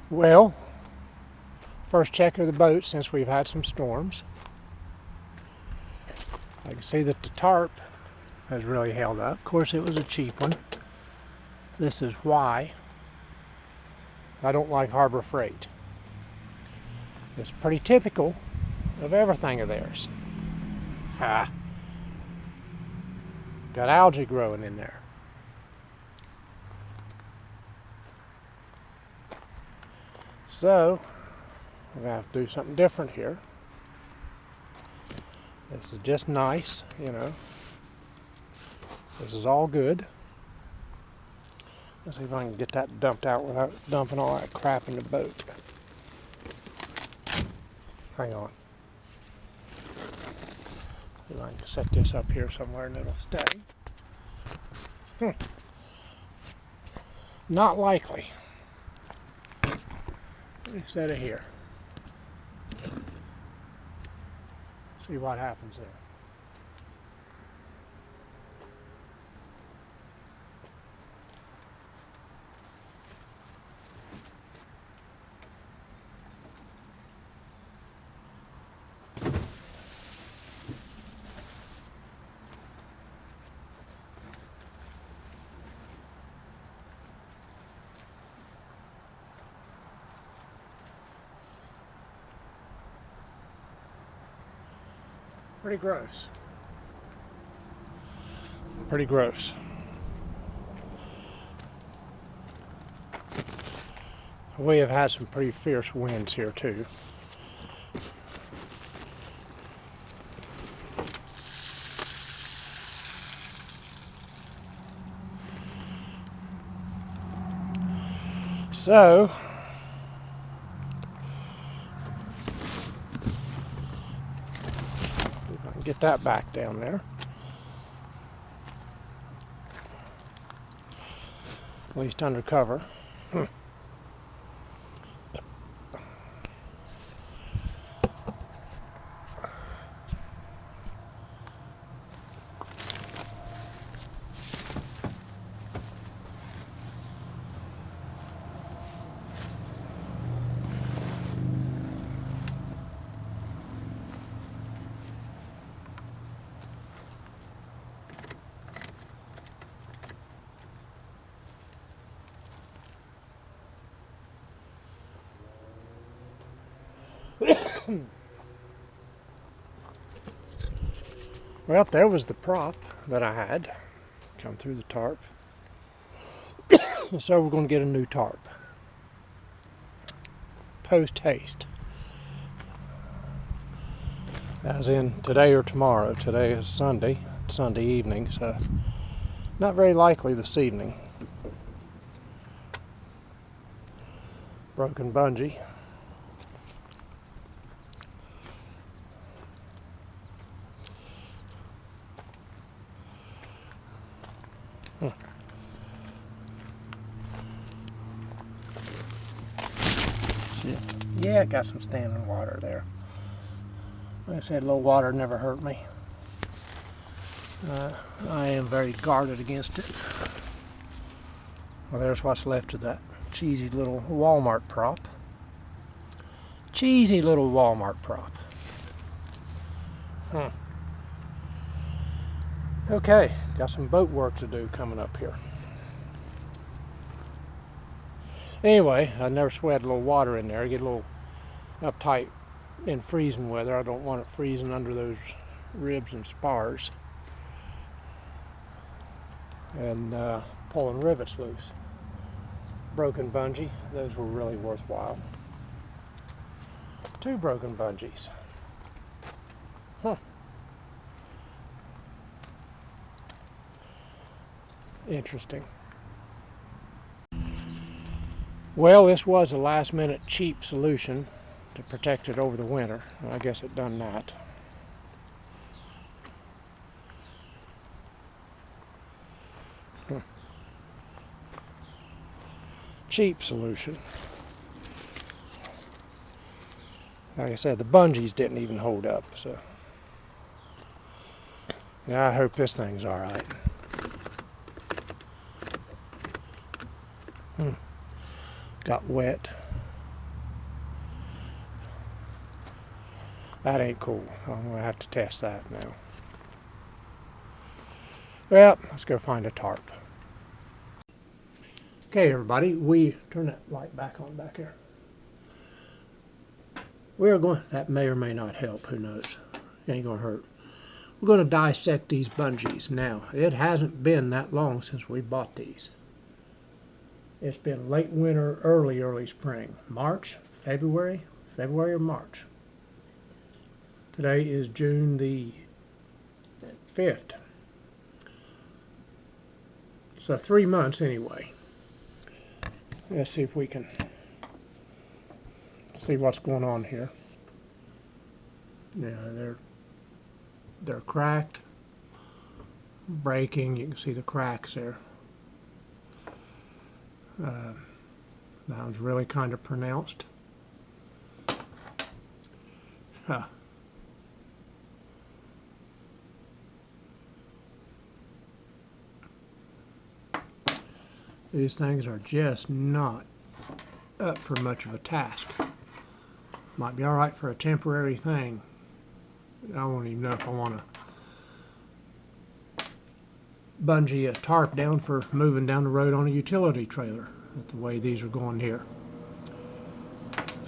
Well, first check of the boat since we've had some storms. I can see that the tarp has really held up. Of course, it was a cheap one. This is why I don't like Harbor Freight. It's pretty typical of everything of theirs. Ha! Got algae growing in there. So, we're going to have to do something different here. This is just nice, you know. This is all good. Let's see if I can get that dumped out without dumping all that crap in the boat. Hang on. See if I can set this up here somewhere and it'll stay. Not likely. Let me set it here. See what happens there. Pretty gross. Pretty gross. We have had some pretty fierce winds here too. So, if I can get that back down there. At least under cover. Well, there was the prop that I had come through the tarp. So we're going to get a new tarp. Post haste. As in today or tomorrow. Today is Sunday evening, so not very likely this evening. Broken bungee. Yeah, it got some standing water there. Like I said, low water never hurt me. I am very guarded against it. Well, there's what's left of that cheesy little Walmart prop. Cheesy little Walmart prop. Okay, got some boat work to do coming up here. Anyway, I never sweat a little water in there. I get a little uptight in freezing weather. I don't want it freezing under those ribs and spars. And pulling rivets loose. Broken bungee, those were really worthwhile. 2 broken bungees. Interesting. Well, this was a last-minute cheap solution to protect it over the winter. I guess it done that. Cheap solution. Like I said, the bungees didn't even hold up, so. Yeah, I hope this thing's all right. Got wet. That ain't cool. I'm gonna have to test that now. Well, let's go find a tarp. Okay, everybody, we turn that light back on back here. We're going, that may or may not help, who knows. It ain't gonna hurt. We're gonna dissect these bungees. Now, it hasn't been that long since we bought these. It's been late winter, early spring. March, February or March. Today is June the 5th. So 3 months anyway. Let's see if we can see what's going on here. Yeah, they're cracked, breaking. You can see the cracks there. That one's really kind of pronounced. Huh. These things are just not up for much of a task. Might be all right for a temporary thing. I don't even know if I want to bungee a tarp down for moving down the road on a utility trailer. That's the way these are going here.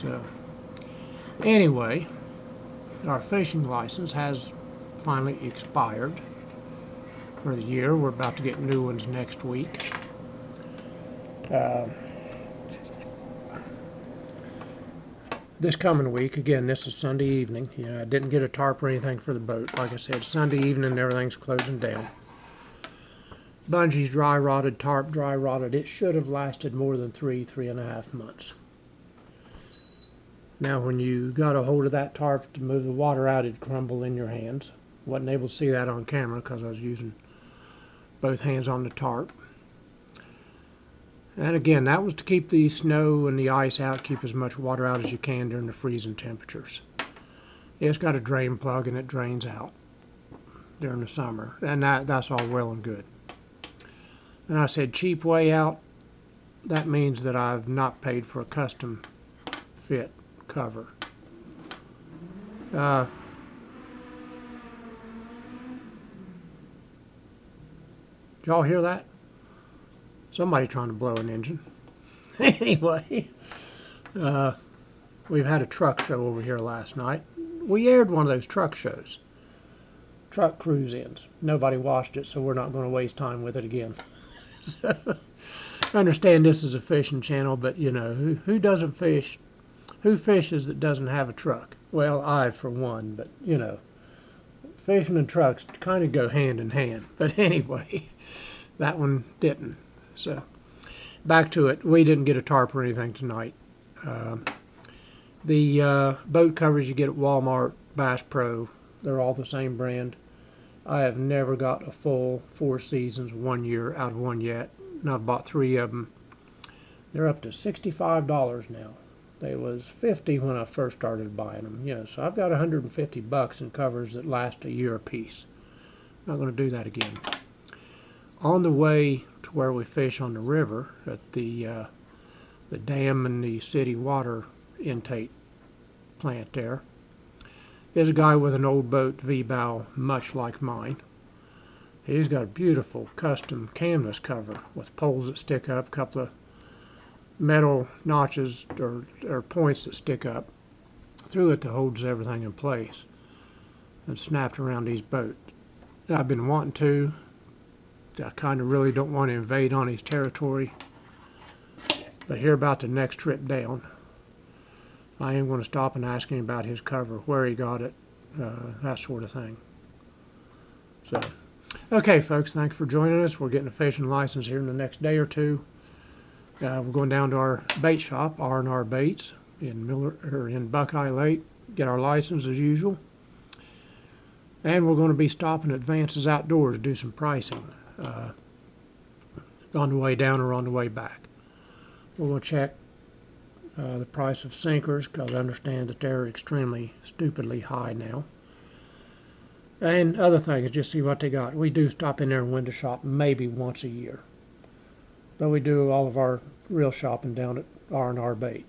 So, anyway, our fishing license has finally expired for the year. We're about to get new ones next week. This coming week, again, this is Sunday evening. I didn't get a tarp or anything for the boat. Like I said, Sunday evening, everything's closing down. Bungee's dry rotted, tarp dry rotted. It should have lasted more than 3.5 months. Now, when you got a hold of that tarp to move the water out, it'd crumble in your hands. Wasn't able to see that on camera because I was using both hands on the tarp. And again, that was to keep the snow and the ice out, keep as much water out as you can during the freezing temperatures. It's got a drain plug and it drains out during the summer, and that's all well and good. And I said cheap way out, that means that I've not paid for a custom fit cover. Did y'all hear that? Somebody trying to blow an engine. Anyway, we've had a truck show over here last night. We aired one of those truck shows. Truck cruise-ins. Nobody watched it, so we're not going to waste time with it again. So, I understand this is a fishing channel, but you know, who doesn't fish? Who fishes that doesn't have a truck? Well, I for one, but you know, fishing and trucks kind of go hand in hand. But anyway, that one didn't. So, back to it. We didn't get a tarp or anything tonight. The boat covers you get at Walmart, Bass Pro, they're all the same brand. I have never got a full 4 seasons 1 year out of one yet, and I've bought 3 of them. They're up to $65 now. They was $50 when I first started buying them. Yeah, so I've got $150 in covers that last a year apiece. Not going to do that again. On the way to where we fish on the river at the dam and the city water intake plant there is a guy with an old boat V-bow much like mine. He's got a beautiful custom canvas cover with poles that stick up, a couple of metal notches or points that stick up through it that holds everything in place and snapped around these boats. I've been wanting to. I kind of really don't want to invade on his territory. But here about the next trip down, I am going to stop and ask him about his cover, where he got it, that sort of thing. So, okay, folks, thanks for joining us. We're getting a fishing license here in the next day or two. We're going down to our bait shop, R&R Baits, in Buckeye Lake, get our license as usual. And we're going to be stopping at Vance's Outdoors to do some pricing. On the way down or on the way back. We're going to check the price of sinkers because I understand that they're extremely stupidly high now. And other things, just see what they got. We do stop in there and window shop maybe once a year. But we do all of our real shopping down at R&R Bait.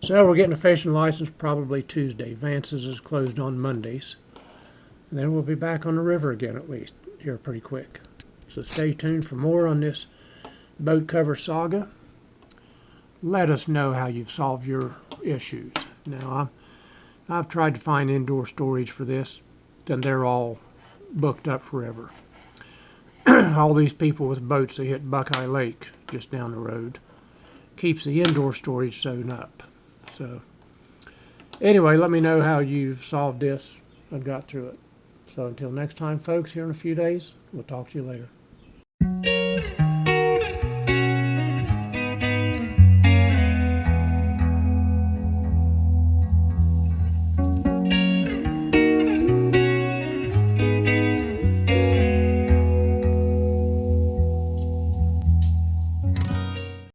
So we're getting a fishing license probably Tuesday. Vance's is closed on Mondays. And then we'll be back on the river again at least, here pretty quick. So stay tuned for more on this boat cover saga. Let us know how you've solved your issues. Now, I've tried to find indoor storage for this, and they're all booked up forever. All these people with boats that hit Buckeye Lake just down the road keeps the indoor storage sewn up. So anyway, let me know how you've solved this and got through it. So until next time, folks, here in a few days, we'll talk to you later.